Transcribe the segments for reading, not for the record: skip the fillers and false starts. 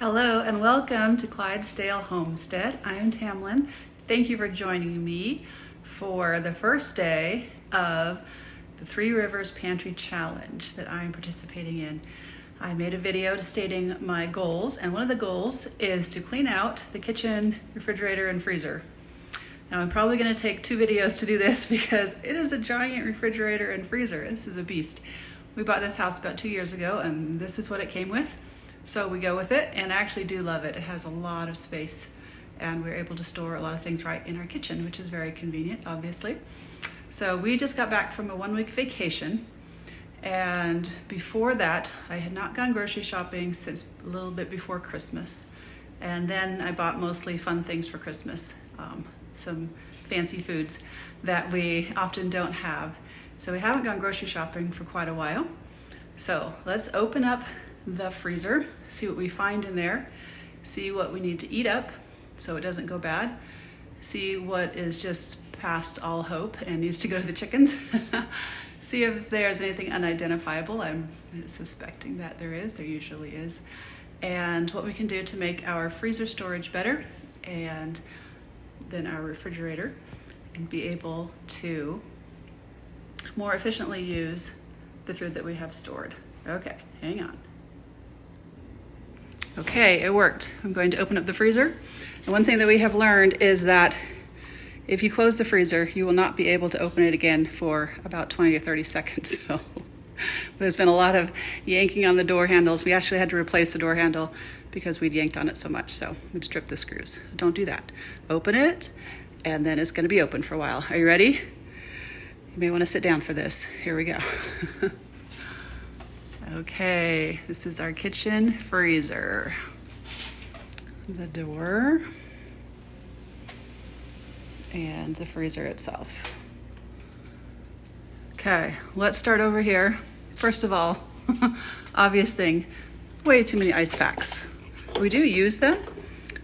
Hello and welcome to Clydesdale Homestead. I am Tamlin. Thank you for joining me for the first day of the Three Rivers Pantry Challenge that I'm participating in. I made a video stating my goals, and one of the goals is to clean out the kitchen, refrigerator, and freezer. Now I'm probably going to take 2 videos to do this because it is a giant refrigerator and freezer. This is a beast. We bought this house about 2 years ago and this is what it came with. So we go with it, and I actually do love it. It has a lot of space and we're able to store a lot of things right in our kitchen, which is very convenient, obviously. So we just got back from a 1-week vacation, and before that I had not gone grocery shopping since a little bit before Christmas. And then I bought mostly fun things for Christmas, some fancy foods that we often don't have. So we haven't gone grocery shopping for quite a while. So let's open up the freezer, see what we find in there, see what we need to eat up so it doesn't go bad, see what is just past all hope and needs to go to the chickens, see if there's anything unidentifiable. I'm suspecting that there usually is, and what we can do to make our freezer storage better and then our refrigerator, and be able to more efficiently use the food that we have stored. Okay, hang on. Okay, it worked. I'm going to open up the freezer. And one thing that we have learned is that if you close the freezer, you will not be able to open it again for about 20 or 30 seconds. So there's been a lot of yanking on the door handles. We actually had to replace the door handle because we'd yanked on it so much. So we'd strip the screws. Don't do that. Open it, and then it's going to be open for a while. Are you ready? You may want to sit down for this. Here we go. Okay, this is our kitchen freezer. The door and the freezer itself. Okay, let's start over here. First of all, obvious thing, way too many ice packs. We do use them.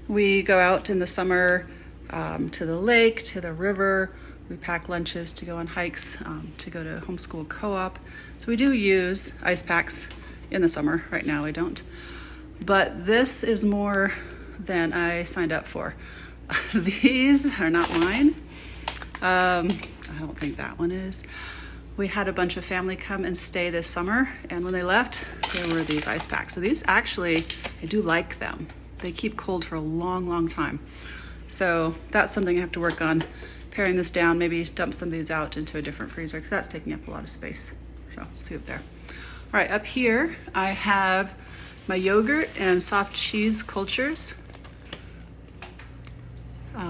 We go out in the summer to the lake, to the river. We pack lunches to go on hikes, to go to homeschool co-op. So we do use ice packs in the summer. Right now we don't. But this is more than I signed up for. These are not mine. I don't think that one is. We had a bunch of family come and stay this summer, and when they left, there were these ice packs. So these actually, I do like them. They keep cold for a long, long time. So that's something I have to work on. Paring this down, maybe dump some of these out into a different freezer because that's taking up a lot of space. So let's leave it there. All right, up here I have my yogurt and soft cheese cultures.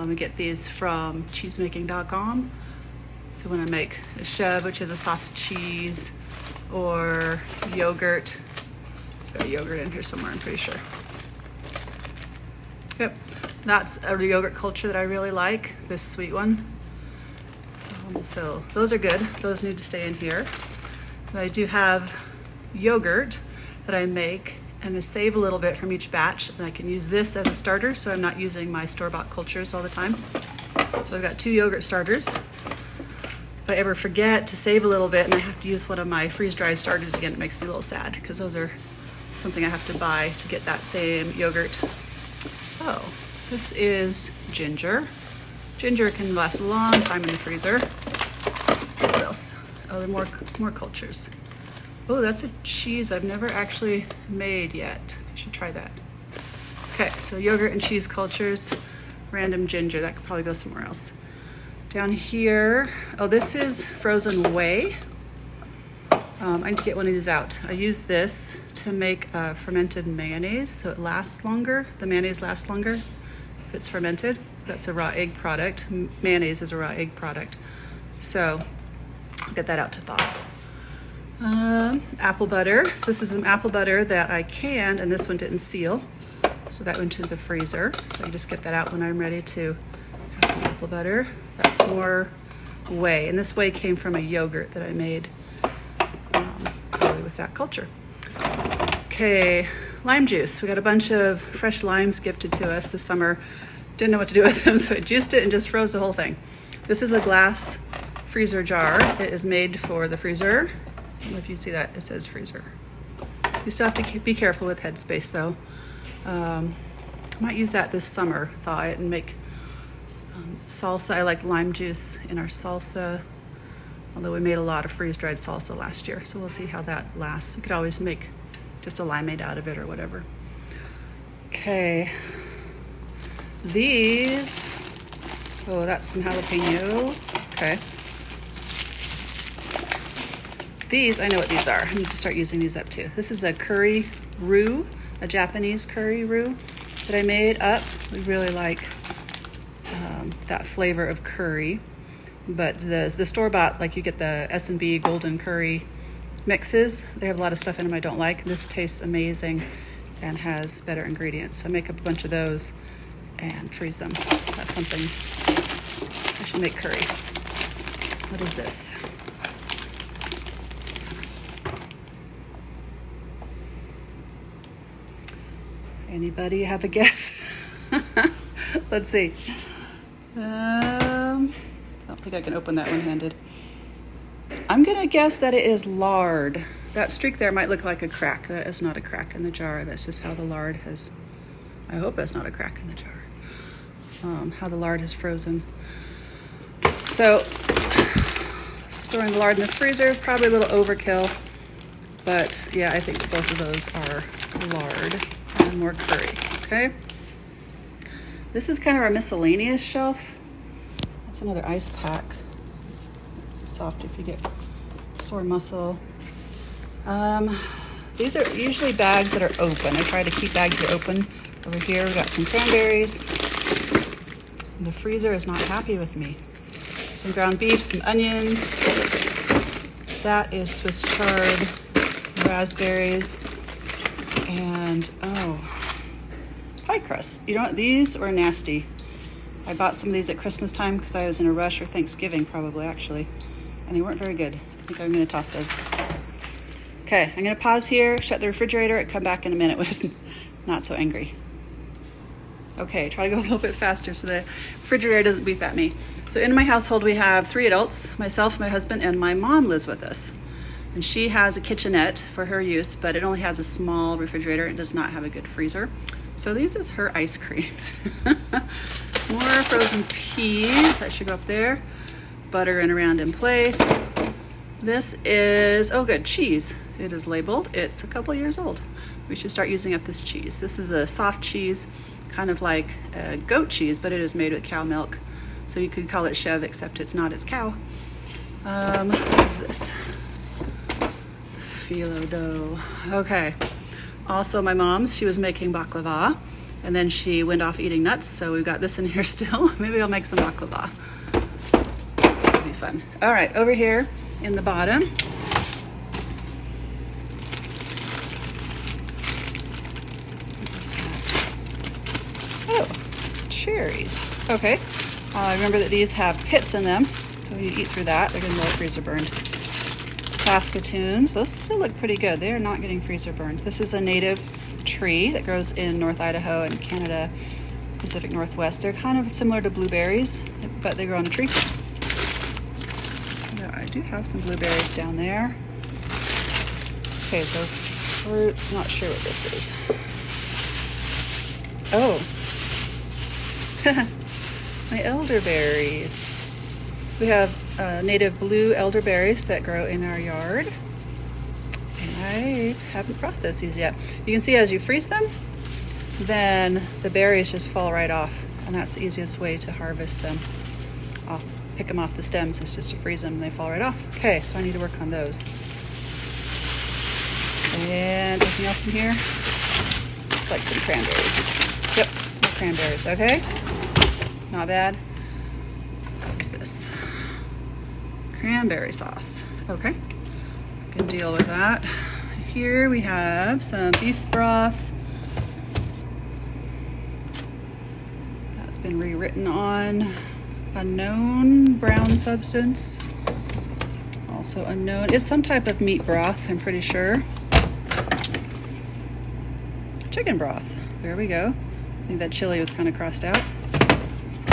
We get these from cheesemaking.com. So when I make a shove, which is a soft cheese, or yogurt, got a yogurt in here somewhere, I'm pretty sure. Yep, that's a yogurt culture that I really like, this sweet one. So those are good. Those need to stay in here. I do have yogurt that I make, and I save a little bit from each batch, and I can use this as a starter, so I'm not using my store-bought cultures all the time. So I've got 2 yogurt starters. If I ever forget to save a little bit and I have to use one of my freeze-dried starters again, it makes me a little sad because those are something I have to buy to get that same yogurt. Oh, this is ginger. Ginger can last a long time in the freezer. What else? Oh, there are more cultures. Oh, that's a cheese I've never actually made yet. I should try that. Okay, so yogurt and cheese cultures, random ginger. That could probably go somewhere else. Down here, oh, this is frozen whey. I need to get one of these out. I use this to make fermented mayonnaise, so it lasts longer. The mayonnaise lasts longer if it's fermented. That's a raw egg product. Mayonnaise is a raw egg product. So I'll get that out to thaw. Apple butter. So this is some apple butter that I canned, and this one didn't seal. So that went into the freezer. So I just get that out when I'm ready to have some apple butter. That's more whey. And this whey came from a yogurt that I made probably with that culture. Okay, lime juice. We got a bunch of fresh limes gifted to us this summer. Didn't know what to do with them, so I juiced it and just froze the whole thing. This is a glass freezer jar. It is made for the freezer. I don't know if you see that, it says freezer. You still have to be careful with headspace though. I might use that this summer, thaw it and make salsa. I like lime juice in our salsa, although we made a lot of freeze-dried salsa last year, so we'll see how that lasts. You could always make just a limeade out of it or whatever. Okay, these, oh, that's some jalapeno. Okay. These, I know what these are. I need to start using these up too. This is a curry roux, a Japanese curry roux that I made up. We really like that flavor of curry. But the store-bought, like you get the S&B golden curry mixes, they have a lot of stuff in them I don't like. This tastes amazing and has better ingredients. So I make up a bunch of those and freeze them. That's something, I should make curry. What is this? Anybody have a guess? Let's see. I don't think I can open that one-handed. I'm gonna guess that it is lard. That streak there might look like a crack. That is not a crack in the jar. That's just how the lard has, I hope that's not a crack in the jar. How the lard has frozen. So, storing the lard in the freezer, probably a little overkill. But yeah, I think both of those are lard and more curry, okay? This is kind of our miscellaneous shelf. That's another ice pack. It's soft if you get sore muscle. These are usually bags that are open. I try to keep bags that are open. Over here we've got some cranberries. And the freezer is not happy with me. Some ground beef, some onions. That is Swiss chard, raspberries, and pie crust. You know what? These were nasty. I bought some of these at Christmas time because I was in a rush, or Thanksgiving probably actually, and they weren't very good. I think I'm going to toss those. Okay, I'm going to pause here, shut the refrigerator, and come back in a minute with not so angry. Okay, try to go a little bit faster so the refrigerator doesn't beep at me. So in my household we have 3 adults, myself, my husband, and my mom lives with us. And she has a kitchenette for her use, but it only has a small refrigerator and does not have a good freezer. So these is her ice creams. More frozen peas, that should go up there. Butter and around in place. This is, oh good, cheese. It is labeled, it's a couple years old. We should start using up this cheese. This is a soft cheese, kind of like goat cheese, but it is made with cow milk. So you could call it Chev, except it's not, it's cow. What is this? Phyllo dough. Okay. Also my mom's, she was making baklava, and then she went off eating nuts, so we've got this in here still. Maybe I'll make some baklava. That'll be fun. All right, over here in the bottom, oh, cherries. Okay. Remember that these have pits in them, so when you eat through that, they're going to get freezer burned. Saskatoons, those still look pretty good. They are not getting freezer burned. This is a native tree that grows in North Idaho and Canada, Pacific Northwest. They're kind of similar to blueberries, but they grow on a tree. I do have some blueberries down there. Okay, so fruits, not sure what this is. Oh. My elderberries. We have native blue elderberries that grow in our yard. And I haven't processed these yet. You can see as you freeze them, then the berries just fall right off. And that's the easiest way to harvest them. I'll pick them off the stems, is just to freeze them and they fall right off. Okay, so I need to work on those. And anything else in here? Looks like some cranberries. Yep, more cranberries, okay? Not bad. What is this? Cranberry sauce. Okay, I can deal with that. Here we have some beef broth. That's been rewritten on. Unknown brown substance. Also unknown. It's some type of meat broth, I'm pretty sure. Chicken broth. There we go. I think that chili was kind of crossed out.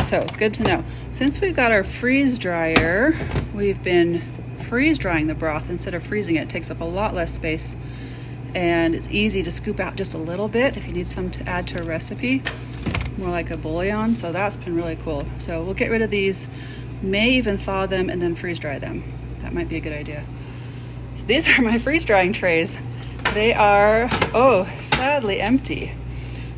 So, good to know. Since we've got our freeze dryer, we've been freeze drying the broth instead of freezing it. It takes up a lot less space and it's easy to scoop out just a little bit if you need some to add to a recipe, more like a bouillon. So that's been really cool. So we'll get rid of these, may even thaw them and then freeze dry them. That might be a good idea. So these are my freeze drying trays. They are, oh, sadly empty.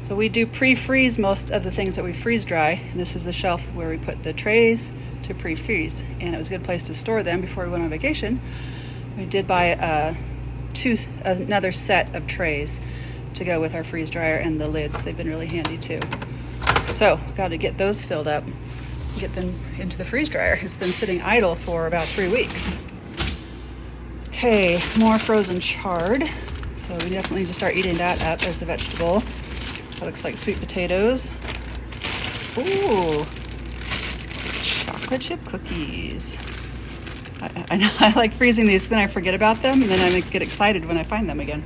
So we do pre-freeze most of the things that we freeze dry, and this is the shelf where we put the trays to pre-freeze, and it was a good place to store them before we went on vacation. We did buy another set of trays to go with our freeze dryer and the lids. They've been really handy too. So got to get those filled up, get them into the freeze dryer. It's been sitting idle for about 3 weeks. Okay, more frozen chard. So we definitely need to start eating that up as a vegetable. That looks like sweet potatoes. Ooh, chocolate chip cookies. I know I like freezing these, then I forget about them, and then I get excited when I find them again.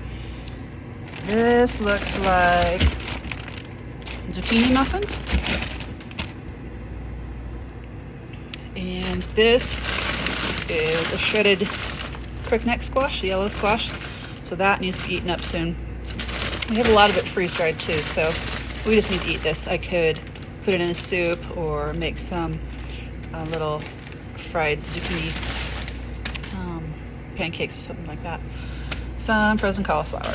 This looks like zucchini muffins. And this is a shredded crookneck squash, yellow squash. So that needs to be eaten up soon. We have a lot of it freeze-dried too, so we just need to eat this. I could put it in a soup or make some little fried zucchini pancakes or something like that. Some frozen cauliflower.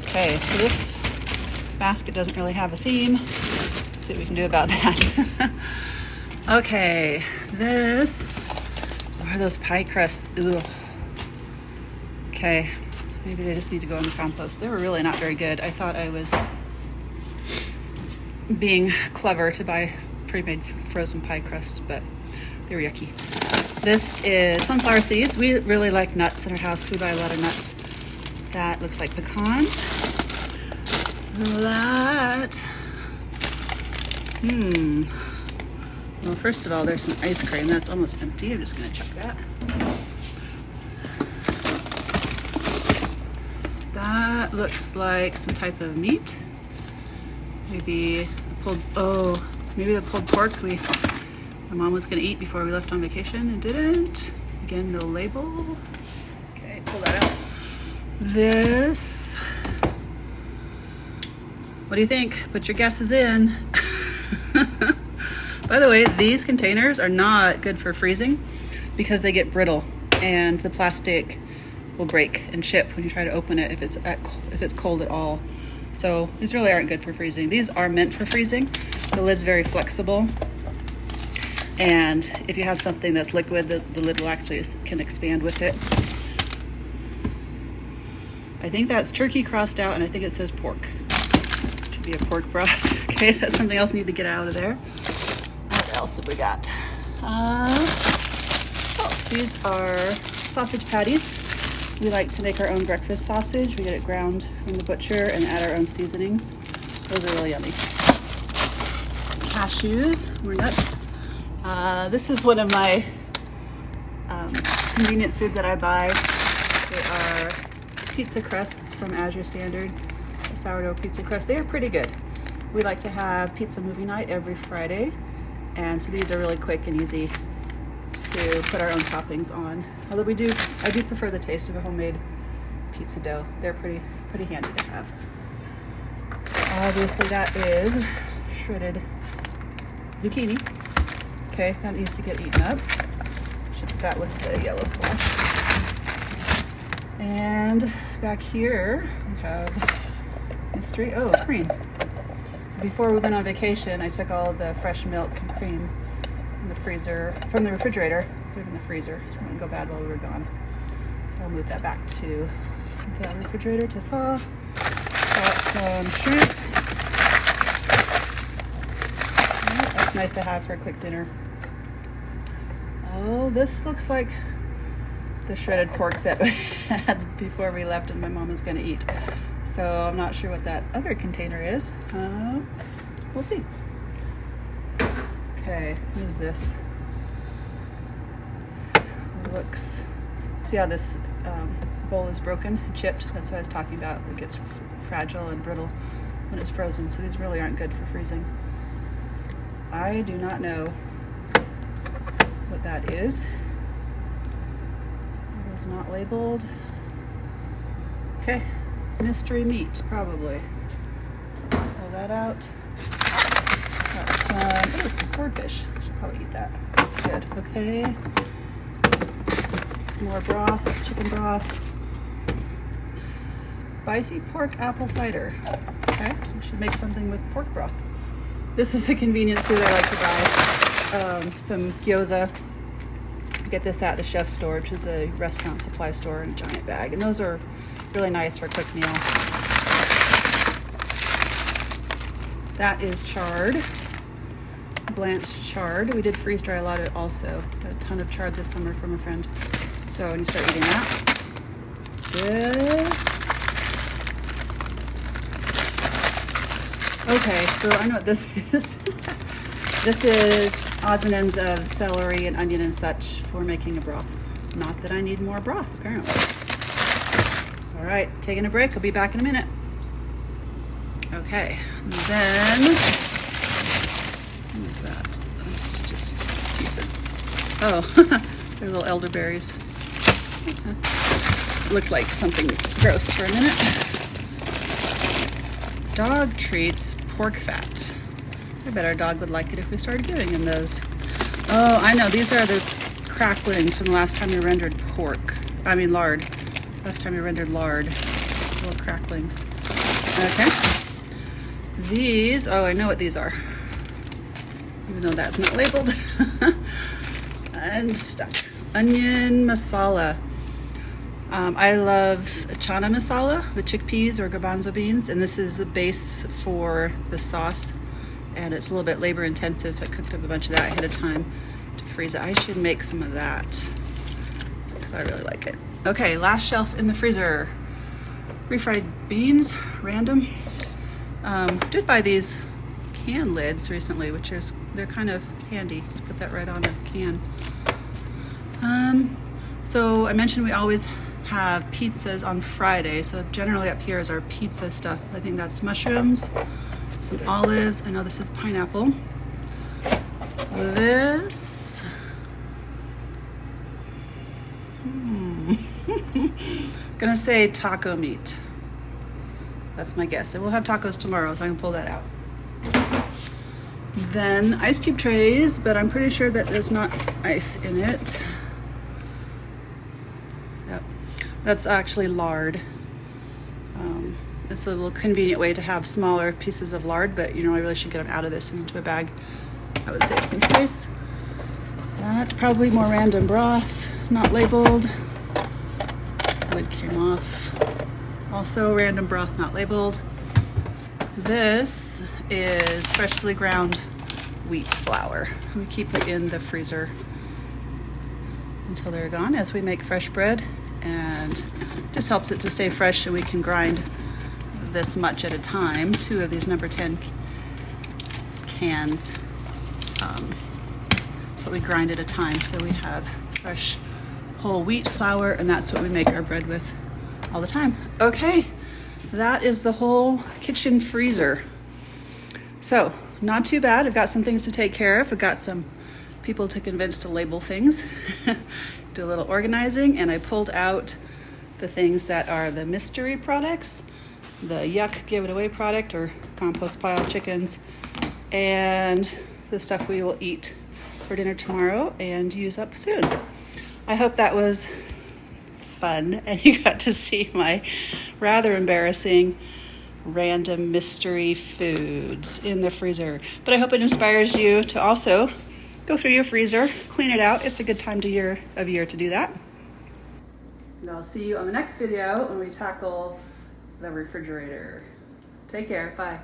Okay, so this basket doesn't really have a theme. Let's see what we can do about that. Okay, what are those pie crusts? Ugh. Okay, maybe they just need to go in the compost. They were really not very good. I thought I was being clever to buy pre-made frozen pie crust, but they were yucky. This is sunflower seeds. We really like nuts in our house. We buy a lot of nuts. That looks like pecans. That, well, first of all, there's some ice cream. That's almost empty. I'm just gonna chuck that. That looks like some type of meat. Maybe the pulled pork my mom was gonna eat before we left on vacation and didn't. Again, no label. Okay, pull that out. This, what do you think? Put your guesses in. By the way, these containers are not good for freezing because they get brittle and the plastic will break and chip when you try to open it if it's cold at all. So these really aren't good for freezing. These are meant for freezing. The lid's very flexible, and if you have something that's liquid, the lid will actually can expand with it. I think that's turkey crossed out, and I think it says pork. Should be a pork broth. Okay, so that's something else we need to get out of there. What else have we got? These are sausage patties. We like to make our own breakfast sausage. We get it ground from the butcher and add our own seasonings. Those are really yummy. Cashews, more nuts. This is one of my convenience food that I buy. They are pizza crusts from Azure Standard, a sourdough pizza crust. They are pretty good. We like to have pizza movie night every Friday, and so these are really quick and easy to put our own toppings on. Although I do prefer the taste of a homemade pizza dough. They're pretty handy to have. Obviously that is shredded zucchini. Okay, that needs to get eaten up. Should put that with the yellow squash. And back here we have cream. So before we went on vacation, I took all of the fresh milk and cream from the refrigerator, put it in the freezer so it wouldn't go bad while we were gone. So I'll move that back to the refrigerator to thaw. Got some shrimp. That's nice to have for a quick dinner. Oh, this looks like the shredded pork that we had before we left and my mom was going to eat. So I'm not sure what that other container is. We'll see. Okay, what is this? See how this bowl is broken, chipped? That's what I was talking about. It gets fragile and brittle when it's frozen, so these really aren't good for freezing. I do not know what that is. It is not labeled. Okay, mystery meat, probably. Pull that out. Got some swordfish. Should probably eat that. Looks good. Okay. Some more broth, chicken broth. Spicy pork apple cider. Okay, we should make something with pork broth. This is a convenience food I like to buy. Some gyoza. I get this at the Chef's Store, which is a restaurant supply store, in a giant bag. And those are really nice for a quick meal. That is chard. Blanched chard. We did freeze dry a lot of it also. Got a ton of chard this summer from a friend. So when you start eating that. This. Okay, so I know what this is. This is odds and ends of celery and onion and such for making a broth. Not that I need more broth, apparently. All right, taking a break. I'll be back in a minute. Okay, and then, what is that? That's just a piece of, oh, they're little elderberries. Looked like something gross for a minute. Dog treats, pork fat. I bet our dog would like it if we started giving him those. Oh, I know, these are the cracklings from the last time we rendered lard. Last time we rendered lard. Little cracklings. Okay. These, oh, I know what these are. Even though that's not labeled. I'm stuck. Onion masala. I love chana masala with chickpeas or garbanzo beans, and this is a base for the sauce, and it's a little bit labor intensive, so I cooked up a bunch of that ahead of time to freeze it. I should make some of that because I really like it. Okay, last shelf in the freezer. Refried beans, random. Did buy these can lids recently, they're kind of handy. Just put that right on a can. So I mentioned we always have pizzas on Friday, so generally up here is our pizza stuff. I think that's mushrooms, some olives. I know this is pineapple. This, gonna say taco meat. That's my guess. And we'll have tacos tomorrow, so I can pull that out. Then ice cube trays, but I'm pretty sure that there's not ice in it. Yep, that's actually lard. It's a little convenient way to have smaller pieces of lard, but you know, I really should get them out of this and into a bag. That would save some space. That's probably more random broth, not labeled. Lid came off. Also random broth, not labeled. This is freshly ground wheat flour. We keep it in the freezer until they're gone as we make fresh bread, and just helps it to stay fresh, and we can grind this much at a time. 2 of these number 10 cans. That's what we grind at a time, so we have fresh whole wheat flour, and that's what we make our bread with all the time. Okay, that is the whole kitchen freezer. So, not too bad. I've got some things to take care of. I've got some people to convince to label things. Do a little organizing, and I pulled out the things that are the mystery products, the yuck, give it away product, or compost pile chickens, and the stuff we will eat for dinner tomorrow and use up soon. I hope that was fun and you got to see my rather embarrassing random mystery foods in the freezer. But I hope it inspires you to also go through your freezer, clean it out. It's a good time of year to do that. And I'll see you on the next video when we tackle the refrigerator. Take care. Bye.